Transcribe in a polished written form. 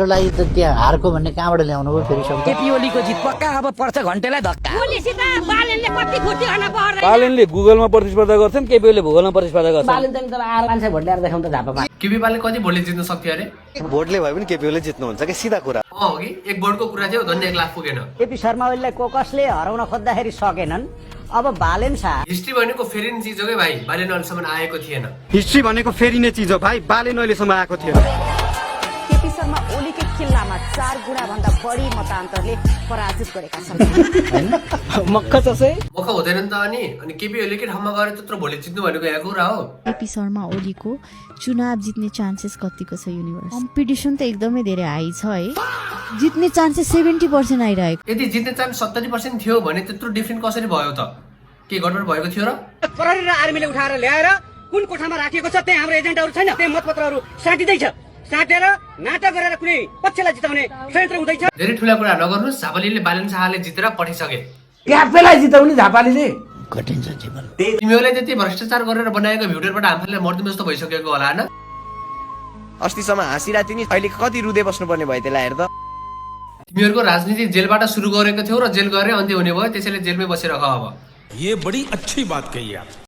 लागि त त्यहाँ हारको भन्ने कहाँबाट ल्याउनु हो फेरि शब्द? केपी ओलीको जित पक्का अब पर्छ घन्टेलाई धक्का। ओलीसित बालेनले कति खुट्टी खान पर्दैन। बालेनले गुगलमा प्रतिस्पर्धा गर्छन्, केपी ओलीले भूगोलमा प्रतिस्पर्धा गर्छन्। बालेन त तर आएर मान्छे भोट ल्याएर देखाउन त झापामा। केपी बाले कति भोटले जित्न सक्थ्यो अरे? भोटले भए पनि केपी ओलीले जित्नुहुन्छ कि सिधा कुरा हो कि एक भोटको कुरा थियो झन् 1 लाख पुगेन। केपी शर्मा ओलीलाई कसले हराउन खोज्दाखेरि सकेनन्। अब बालेन शाह हिस्ट्री भनेको फेरिने चिज हो के भाइ, बालेन अहिलेसम्म आएको थिएन। हिस्ट्री भनेको फेरिने चिज हो भाइ, बालेन अहिलेसम्म आएको थियो। केपी शर्मा ओलीकै किल्लामा 4 गुणा भन्दा बढी मतान्तरले पराजित गरेका छन्। मक्ख चसे मौका हुँदैन नि त। अनि केपी ओलीकै ठाउँमा गएर त्यत्रो भोटले जित्नु भनेको यहाँको कुरा हो। केपी शर्मा ओलीको चुनाव जित्ने चान्सेस कतिको छ युनिभर्स? कम्पिटिसन त एकदमै धेरै हाई छ है। जित्ने चान्सेस 70% आइरहेको। यदि जित्ने चान्स 70% थियो भने त्यत्रो डिफ्रेन्ट कसरी भयो त? के गडबड भएको थियो र? प्रहरी र आर्मीले उठाएर ल्याएर कुन कोठामा राखिएको छ त्यहाँ हाम्रो एजेन्टहरू छैन। त्यहाँ मतपत्रहरू साटिँदैछ। साटेर नाटक गरेर कुनै पक्षलाई जिताउने षड्यन्त्र हुँदैछ। धेरै ठुला कुरा नगर्नुहोस्। झापालीले बालेन शाहले जितेर पठाइसके। क्यापेलाई जिताउने झापालीले कठिन छ जीवन। तिमीहरूले त्यति भ्रष्टाचार गरेर बनाएको भ्युटरबाट आफूले मर्दिनु जस्तो भइसकेको होला हैन? अस्तिसम्म हाँसिरहेको थियो नि, अहिले कति रुँदै बस्नुपर्ने भयो त्यसलाई हेर त। तिमीहरूको राजनीति जेलबाट सुरु गरेको थियो र जेल गएर अन्त्य हुने भयो, त्यसैले जेलमै बसेर अब। ये बड़ी अच्छी बात कही आप।